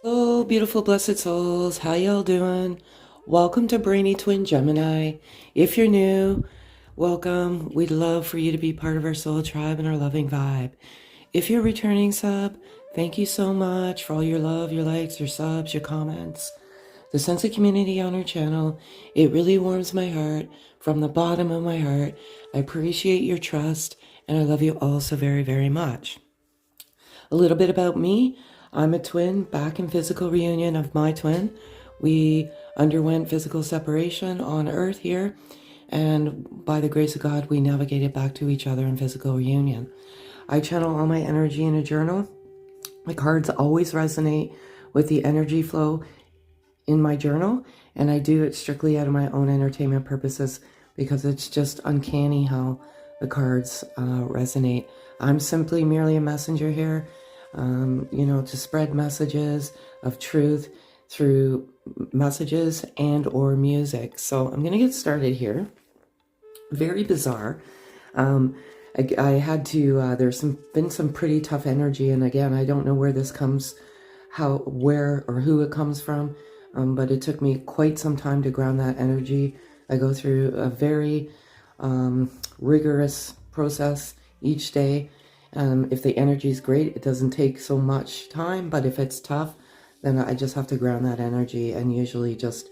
Hello, beautiful blessed souls. How y'all doing? Welcome to Brainy Twin Gemini. If you're new, welcome. We'd love for you to be part of our soul tribe and our loving vibe. If you're returning sub, thank you so much for all your love, your likes, your subs, your comments. The sense of community on our channel, it really warms my heart from the bottom of my heart. I appreciate your trust and I love you all so very, very much. A little bit about me. I'm a twin, back in physical reunion of my twin. We underwent physical separation on Earth here, and by the grace of God, we navigated back to each other in physical reunion. I channel all my energy in a journal. My cards always resonate with the energy flow in my journal, and I do it strictly out of my own entertainment purposes because it's just uncanny how the cards resonate. I'm simply merely a messenger here, to spread messages of truth through messages and or music. So I'm going to get started here. Very bizarre. I had to, been some pretty tough energy. And again, I don't know where this comes, where or who it comes from. But it took me quite some time to ground that energy. I go through a very rigorous process each day. If the energy is great, it doesn't take so much time, but if it's tough, then I just have to ground that energy, and usually just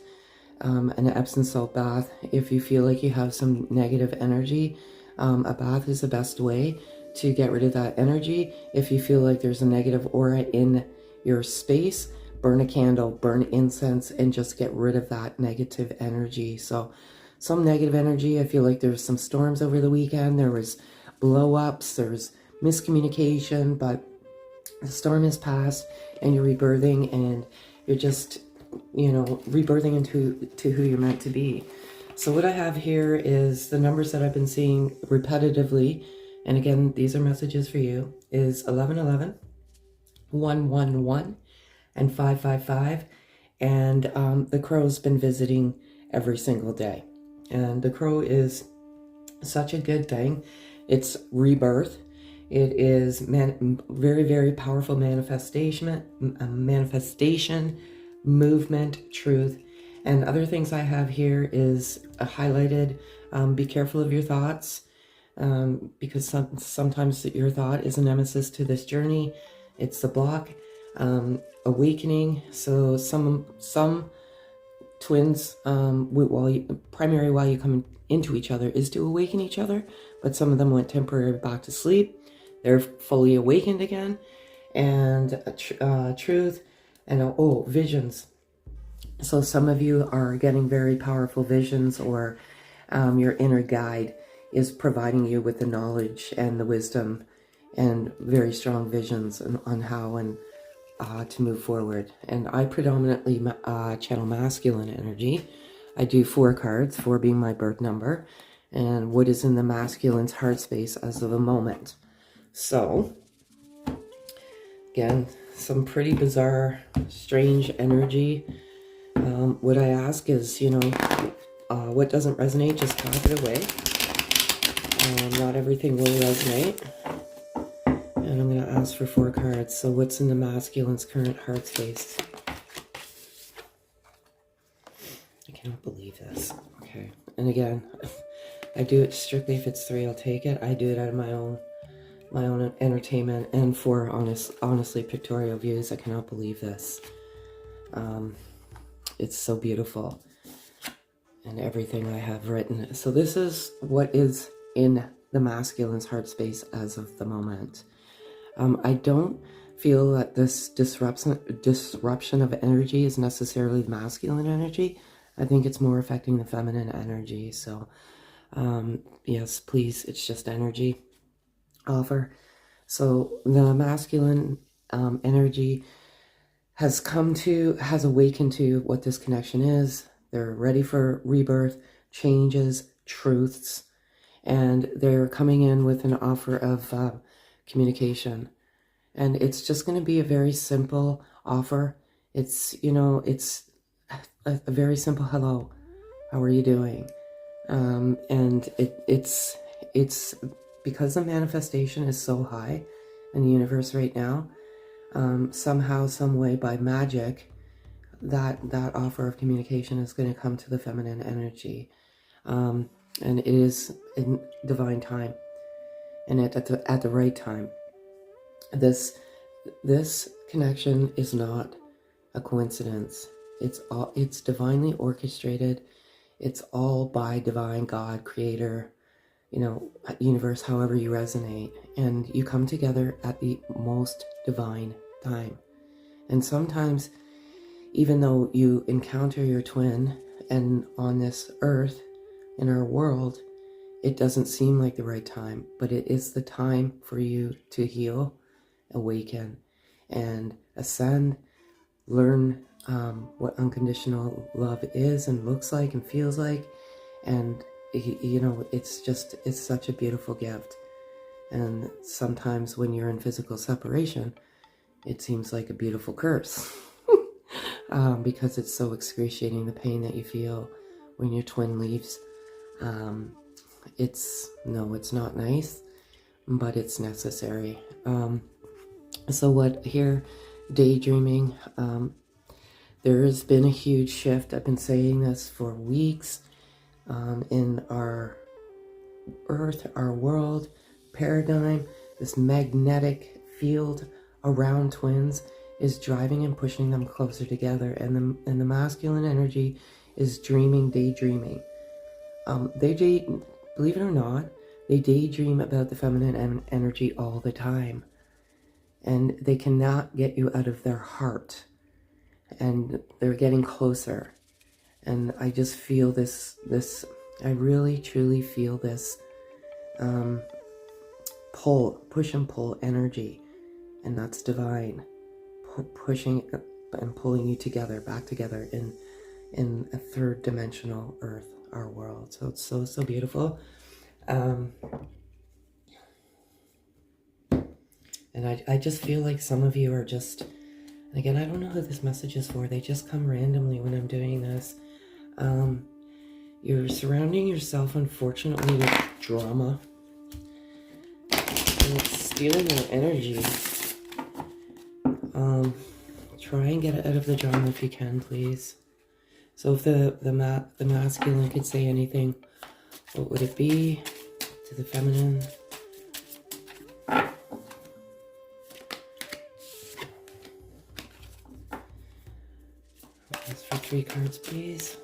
an Epsom salt bath. If you feel like you have some negative energy, a bath is the best way to get rid of that energy. If you feel like there's a negative aura in your space, burn a candle, burn incense, and just get rid of that negative energy. So some negative energy, I feel like there's some storms over the weekend. There was blow-ups, there's miscommunication, but the storm has passed and you're rebirthing, and you're just, rebirthing into who you're meant to be. So what I have here is the numbers that I've been seeing repetitively, and again, these are messages for you, is 1111, 111, and 555, and the crow's been visiting every single day, and the crow is such a good thing. It's rebirth. It is very, very powerful manifestation, movement, truth. And other things I have here is highlighted, be careful of your thoughts, because sometimes your thought is a nemesis to this journey. It's the block. Awakening. So some twins, while you come into each other is to awaken each other, but some of them went temporarily back to sleep. They're fully awakened again. And truth and visions. So some of you are getting very powerful visions, or your inner guide is providing you with the knowledge and the wisdom and very strong visions on how and to move forward. And I predominantly channel masculine energy. I do 4 cards, 4 being my birth number, and what is in the masculine's heart space as of the moment. So, again, some pretty bizarre, strange energy. What I ask is, what doesn't resonate, just tap it away. Not everything will resonate. And I'm going to ask for 4 cards. So what's in the masculine's current heart space? I cannot believe this. Okay. And again, I do it strictly if it's 3, I'll take it. I do it out of my own entertainment and for honestly pictorial views. I cannot believe this. It's so beautiful. And everything I have written. So this is what is in the masculine's heart space as of the moment. I don't feel that this disruption of energy is necessarily masculine energy. I think it's more affecting the feminine energy. So, yes, please, it's just energy offer. So the masculine energy has awakened to what this connection is. They're ready for rebirth, changes, truths, and they're coming in with an offer of communication. And it's just going to be a very simple offer. It's, it's a very simple hello. How are you doing? And it's because the manifestation is so high in the universe right now. somehow, some way, by magic, that offer of communication is going to come to the feminine energy. And it is in divine time, and at the right time. This connection is not a coincidence. It's divinely orchestrated. It's all by divine God, creator, universe, however you resonate. And you come together at the most divine time. And sometimes, even though you encounter your twin and on this earth, in our world, it doesn't seem like the right time, but it is the time for you to heal, awaken, and ascend, learn what unconditional love is and looks like and feels like. And it's such a beautiful gift. And sometimes when you're in physical separation, it seems like a beautiful curse. Because it's so excruciating, the pain that you feel when your twin leaves. It's not nice, but it's necessary. So what here, daydreaming, there has been a huge shift. I've been saying this for weeks, in our earth, our world paradigm. This magnetic field around twins is driving and pushing them closer together, and the masculine energy is daydreaming. Believe it or not, they daydream about the feminine energy all the time, and they cannot get you out of their heart, and they're getting closer. And I just feel this I really truly feel this push and pull energy, and that's divine, pushing and pulling you together, back together in a third dimensional earth, our world. So it's so beautiful. And I just feel like some of you are just, again, I don't know who this message is for. They just come randomly when I'm doing this. You're surrounding yourself, unfortunately, with drama. And it's stealing your energy. Try and get it out of the drama if you can, please. So if the masculine could say anything, what would it be to the feminine? Ask for 3 cards, please.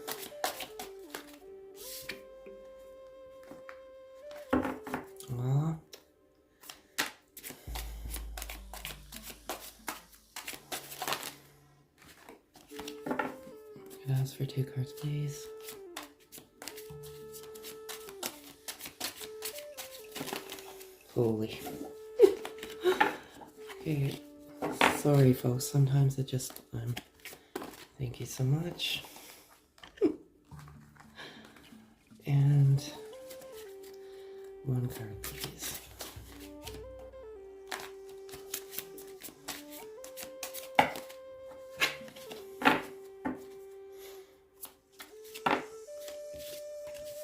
Aw. Ask for 2 cards, please. Holy. Okay. Sorry, folks. Sometimes it just... thank you so much. And 1 card, please.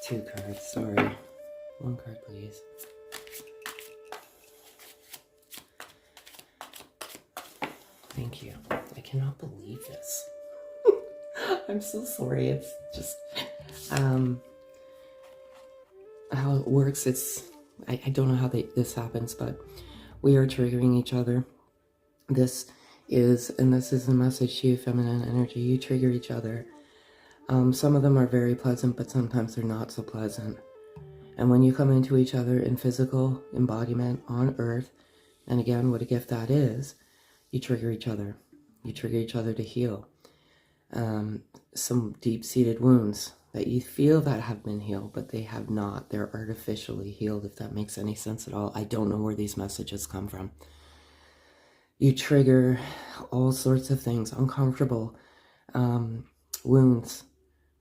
Two cards, sorry. 1 card, please. Thank you. I cannot believe this. I'm so sorry. It's just how it works. I don't know how this happens, but we are triggering each other. This is a message to you, feminine energy. You trigger each other. Some of them are very pleasant, but sometimes they're not so pleasant. And when you come into each other in physical embodiment on earth, and again, what a gift that is, you trigger each other. You trigger each other to heal. Some deep-seated wounds that you feel that have been healed, but they have not. They're artificially healed, if that makes any sense at all. I don't know where these messages come from. You trigger all sorts of things, uncomfortable wounds,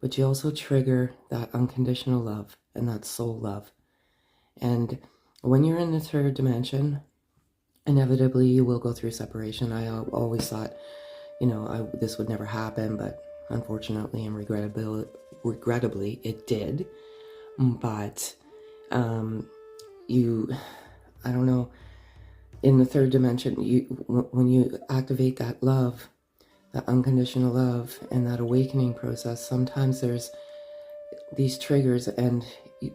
but you also trigger that unconditional love and that soul love. And when you're in the third dimension, inevitably you will go through separation. I always thought, this would never happen, but unfortunately and regrettably it did. But I don't know, in the third dimension, when you activate that love, that unconditional love, and that awakening process, sometimes there's these triggers and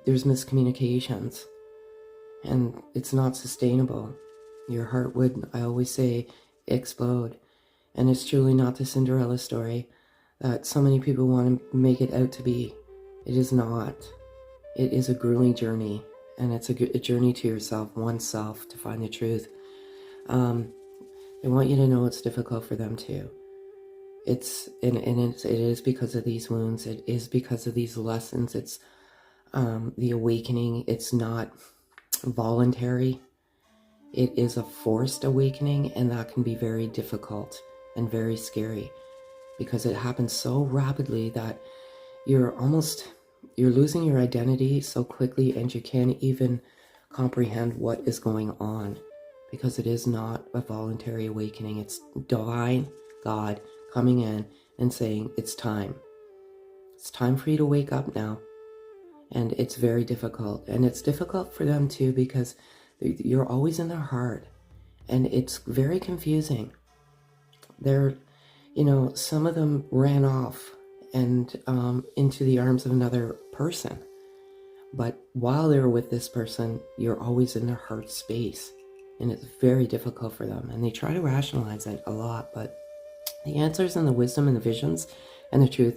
there's miscommunications, and it's not sustainable. Your heart would, I always say, explode. And it's truly not the Cinderella story that so many people want to make it out to be. It is not. It is a grueling journey, and it's a journey to yourself, oneself, to find the truth. They want you to know it's difficult for them too. It is because of these wounds. It is because of these lessons. It's the awakening. It's not voluntary. It is a forced awakening, and that can be very difficult and very scary because it happens so rapidly that you're losing your identity so quickly, and you can't even comprehend what is going on, because it is not a voluntary awakening. It's divine God coming in and saying, it's time. It's time for you to wake up now. And it's very difficult. And it's difficult for them too, because you're always in their heart. And it's very confusing. Some of them ran off and into the arms of another person. But while they're with this person, you're always in their heart space. And it's very difficult for them. And they try to rationalize it a lot, but the answers and the wisdom and the visions and the truth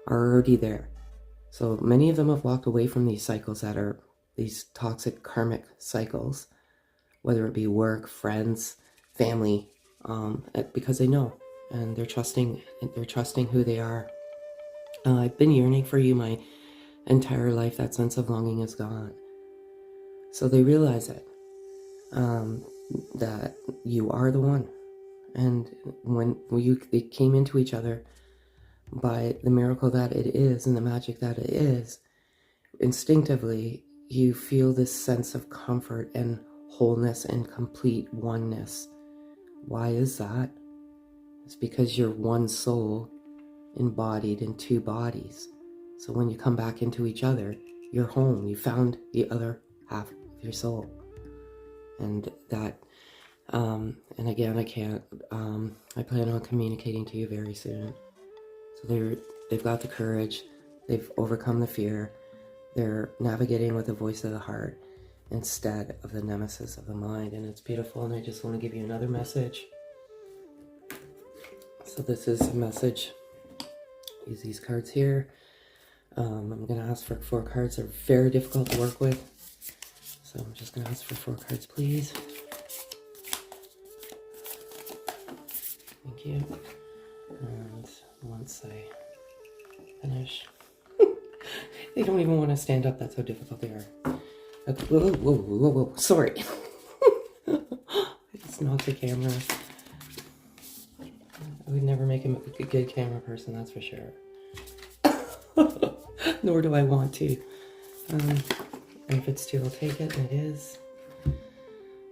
are already there. So many of them have walked away from these cycles that are these toxic karmic cycles, whether it be work, friends, family, because they know, and they're trusting who they are. I've been yearning for you my entire life. That sense of longing is gone. So they realize it, that you are the one. And when they came into each other by the miracle that it is and the magic that it is, instinctively you feel this sense of comfort and wholeness and complete oneness. Why is that? It's because you're one soul embodied in two bodies. So when you come back into each other, you're home. You found the other half of your soul. And that, and again, I can't, I plan on communicating to you very soon. So they've got the courage, they've overcome the fear, they're navigating with the voice of the heart instead of the nemesis of the mind. And it's beautiful, and I just want to give you another message. So this is a message. Use these cards here. I'm going to ask for 4 cards. They're very difficult to work with. So I'm just going to ask for 4 cards, please. Thank you. And once I finish, they don't even want to stand up. That's how difficult they are. Okay. Whoa. Sorry. I just knocked the camera. I would never make him a good camera person, that's for sure. Nor do I want to. And if it's 2, I'll take it, and it is.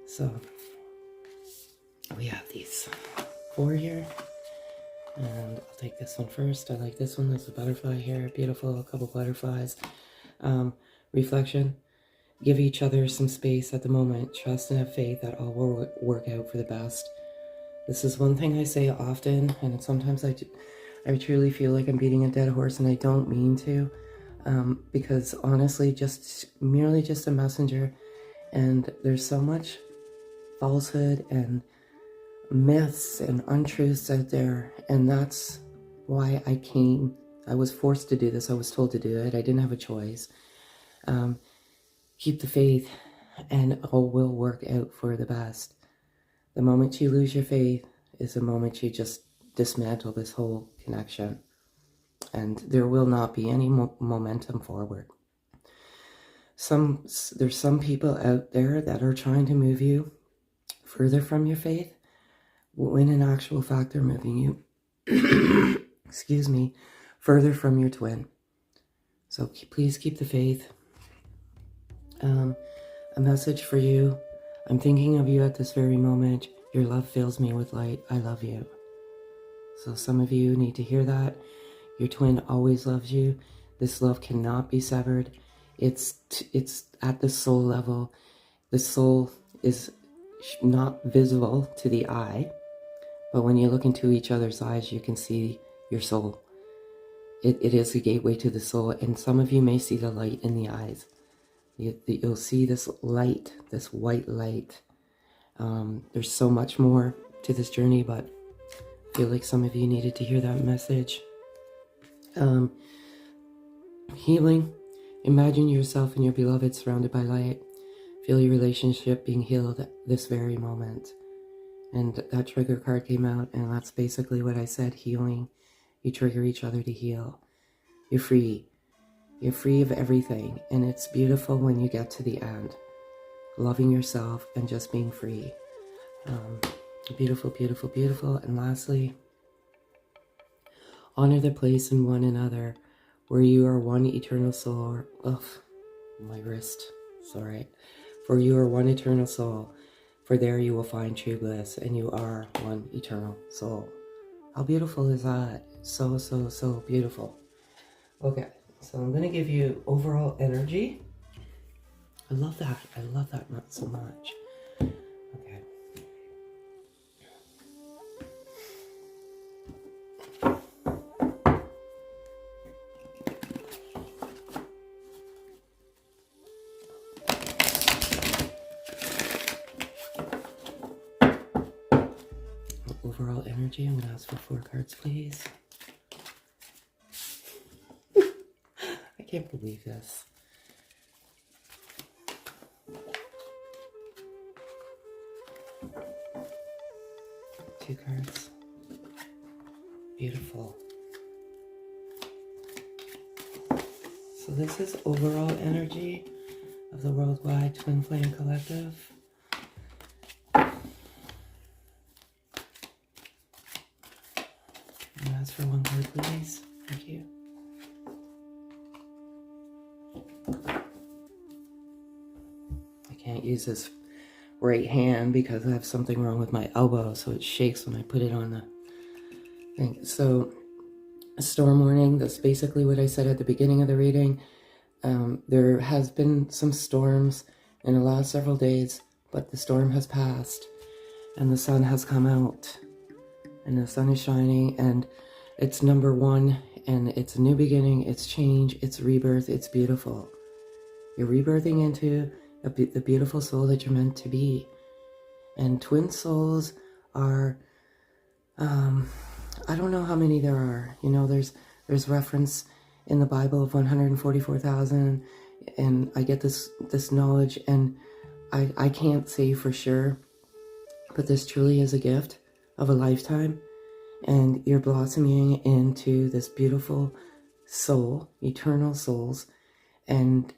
So, we have these 4 here. And I'll take this one first. I like this one. There's a butterfly here. Beautiful. A couple butterflies. Reflection. Give each other some space at the moment. Trust and have faith that all will work out for the best. This is one thing I say often, and sometimes I truly feel like I'm beating a dead horse, and I don't mean to, because honestly, merely just a messenger, and there's so much falsehood and myths and untruths out there, and that's why I was forced to do this. I was told to do it. I didn't have a choice. Keep the faith, and all will work out for the best. The moment you lose your faith is the moment you just dismantle this whole connection, and there will not be any momentum forward. There's some people out there that are trying to move you further from your faith, when in actual fact they're moving you, excuse me, further from your twin. So please keep the faith. A message for you. I'm thinking of you at this very moment. Your love fills me with light. I love you. So some of you need to hear that. Your twin always loves you. This love cannot be severed. It's at the soul level. The soul is not visible to the eye, but when you look into each other's eyes, you can see your soul. It is a gateway to the soul, and some of you may see the light in the eyes. You'll see this light, this white light. There's so much more to this journey, but I feel like some of you needed to hear that message. Healing. Imagine yourself and your beloved surrounded by light. Feel your relationship being healed at this very moment. And that trigger card came out, and that's basically what I said, healing. You trigger each other to heal. You're free. You're free of everything, and it's beautiful when you get to the end. Loving yourself and just being free. Beautiful, beautiful, beautiful. And lastly, honor the place in one another where you are one eternal soul. Oh, my wrist. Sorry. For you are one eternal soul. For there you will find true bliss, and you are one eternal soul. How beautiful is that? So, so, so beautiful. Okay, so I'm going to give you overall energy. I love that. I love that not so much. Okay. Overall energy, I'm going to ask for 4 cards, please. I can't believe this. Two cards. Beautiful. So this is overall energy of the Worldwide Twin Flame Collective. And ask for 1 card, please. Thank you. I can't use this right hand because I have something wrong with my elbow, so it shakes when I put it on the thing. So, a storm warning, that's basically what I said at the beginning of the reading. There has been some storms in the last several days, but the storm has passed and the sun has come out and the sun is shining, and it's number 1, and it's a new beginning, it's change, it's rebirth, it's beautiful. You're rebirthing into the beautiful soul that you're meant to be. And twin souls are, I don't know how many there are. You know, there's reference in the Bible of 144,000, and I get this knowledge, and I can't say for sure, but this truly is a gift of a lifetime, and you're blossoming into this beautiful soul, eternal souls, and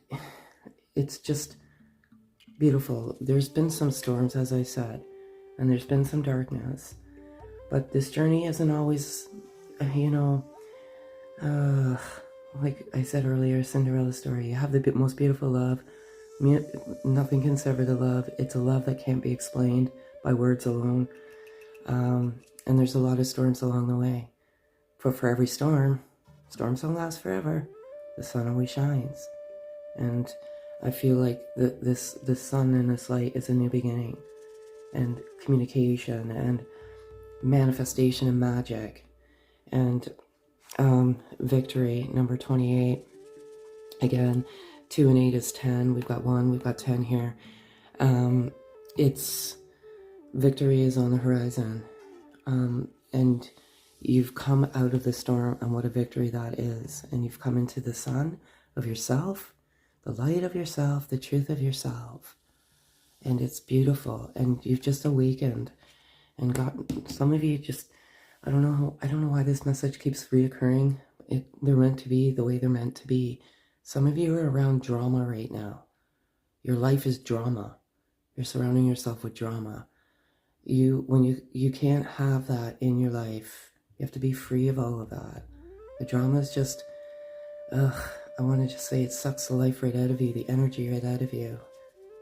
it's just beautiful. There's been some storms, as I said, and there's been some darkness, but this journey isn't always, you know, like I said earlier, Cinderella story. You have the most beautiful love. Nothing can sever the love. It's a love that can't be explained by words alone. And there's a lot of storms along the way. For every storms don't last forever. The sun always shines. And I feel like this sun and this light is a new beginning. And communication and manifestation and magic. And victory, number 28. Again, 2 and 8 is 10. We've got 1, we've got 10 here. It's victory is on the horizon. And you've come out of the storm, and what a victory that is. And you've come into the sun of yourself, the light of yourself, the truth of yourself. And it's beautiful. And you've just awakened and got, some of you just, I don't know why this message keeps reoccurring. They're meant to be the way they're meant to be. Some of you are around drama right now. Your life is drama. You're surrounding yourself with drama. You can't have that in your life. You have to be free of all of that. The drama is just, I want to just say it sucks the life right out of you, the energy right out of you.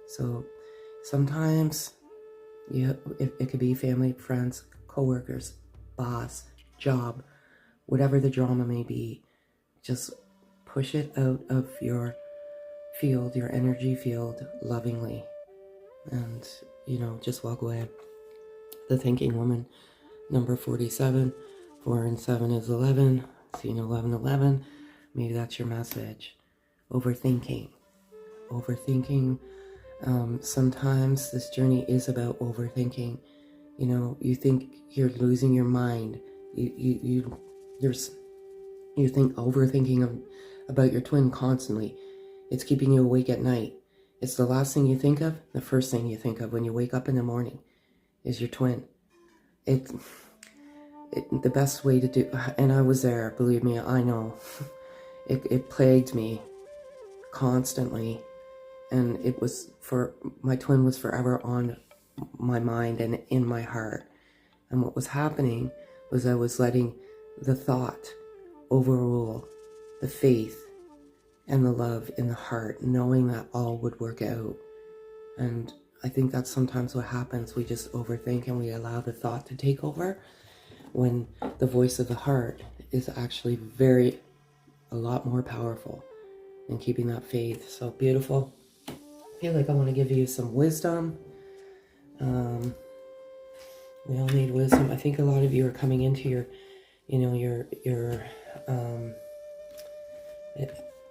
So sometimes it could be family, friends, co-workers, boss, job, whatever the drama may be. Just push it out of your field, your energy field, lovingly. and, you know, just walk away. The Thinking Woman, number 47. 4 and 7 is 11. Seeing 11, 11. Maybe that's your message. Overthinking. Overthinking. Sometimes this journey is about overthinking. You know, you think you're losing your mind. You think overthinking about your twin constantly. It's keeping you awake at night. It's the last thing you think of. The first thing you think of when you wake up in the morning is your twin. The best way to do, and I was there, believe me, I know. It plagued me constantly, and my twin was forever on my mind and in my heart. And what was happening was I was letting the thought overrule the faith and the love in the heart, knowing that all would work out. And I think that's sometimes what happens. We just overthink and we allow the thought to take over, when the voice of the heart is actually a lot more powerful in keeping that faith. So beautiful. I feel like I want to give you some wisdom. We all need wisdom. I think a lot of you are coming into your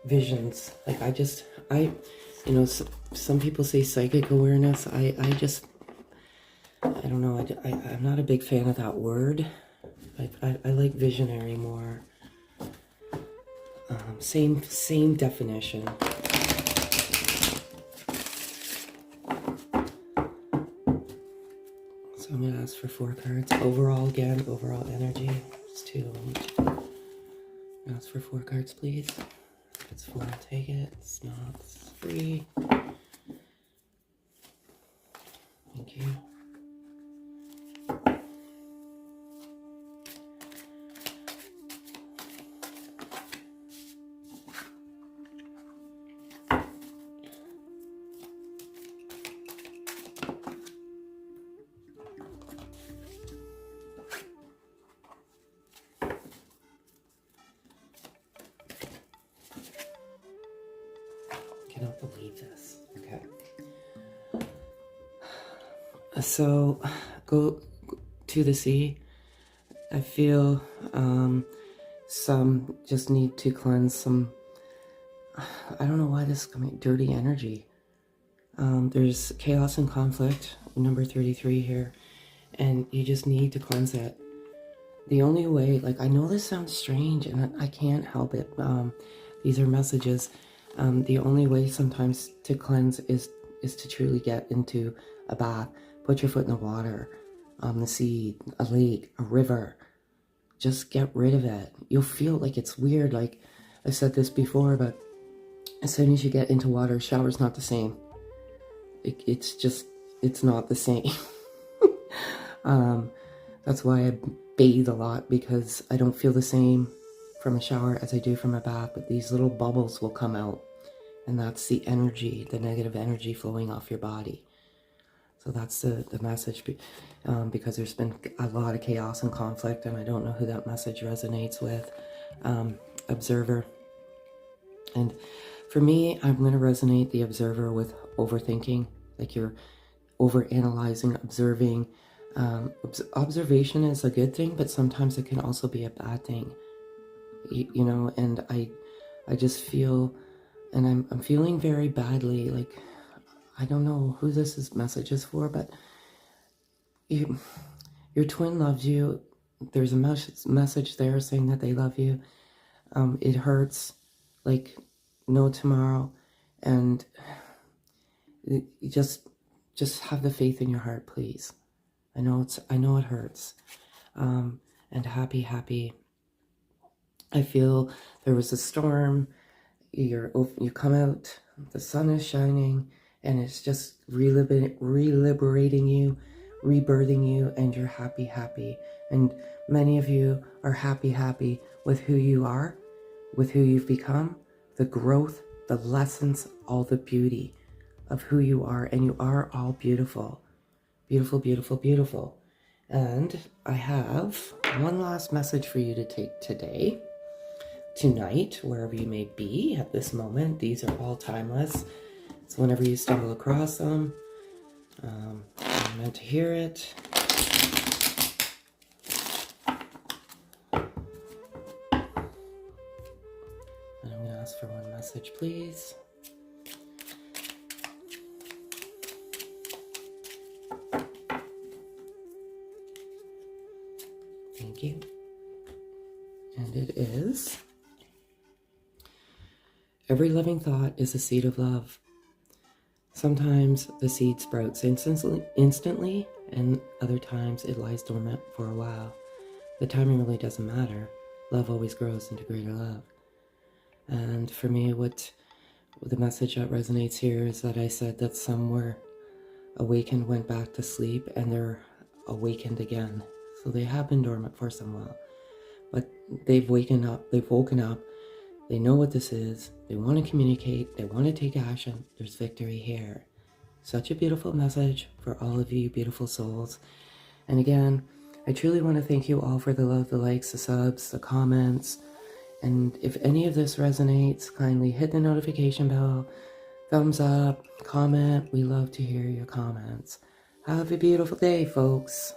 visions. Like some people say psychic awareness. I don't know. I'm not a big fan of that word. I like visionary more. Same definition. So I'm going to ask for 4 cards. Overall again, overall energy. It's 2 of them. Ask for 4 cards, please. If it's 4, I'll take it. It's not, it's 3. Thank you. Cannot believe this. Okay. So, go to the sea. I feel some just need to cleanse some, I don't know why this is coming, dirty energy. There's chaos and conflict, number 33 here, and you just need to cleanse it. The only way, like, I know this sounds strange and I can't help it. These are messages. The only way sometimes to cleanse is to truly get into a bath. Put your foot in the water, the sea, a lake, a river. Just get rid of it. You'll feel like it's weird. Like I said this before, but as soon as you get into water, shower's not the same. It's not the same. That's why I bathe a lot, because I don't feel the same from a shower as I do from a bath, but these little bubbles will come out, and that's the energy, the negative energy flowing off your body. So that's the message, because there's been a lot of chaos and conflict, and I don't know who that message resonates with. Observer. And for me, I'm going to resonate the observer with overthinking, like you're overanalyzing, observing. Observation is a good thing, but sometimes it can also be a bad thing. You know, and I just feel, and I'm feeling very badly, like, I don't know who this message is for, but your twin loves you. There's a message there saying that they love you. It hurts like no tomorrow, and you just have the faith in your heart, please. I know it hurts. And happy. I feel there was a storm. You come out, the sun is shining, and it's just reliberating you, rebirthing you, and you're happy. And many of you are happy with who you are, with who you've become, the growth, the lessons, all the beauty of who you are, and you are all beautiful. Beautiful. And I have one last message for you to take today, tonight, wherever you may be at this moment. These are all timeless. It's whenever you stumble across them. I'm meant to hear it. And I'm going to ask for one message, please. Thank you. And it is: every living thought is a seed of love. Sometimes the seed sprouts instantly, and other times it lies dormant for a while. The timing really doesn't matter. Love always grows into greater love. And for me, what the message that resonates here is that I said that some were awakened, went back to sleep, and they're awakened again. So they have been dormant for some while, but they've woken up, they know what this is, they want to communicate, they want to take action. There's victory here. Such a beautiful message for all of you beautiful souls. And again, I truly want to thank you all for the love, the likes, the subs, the comments. And if any of this resonates, kindly hit the notification bell, thumbs up, comment. We love to hear your comments. Have a beautiful day, folks.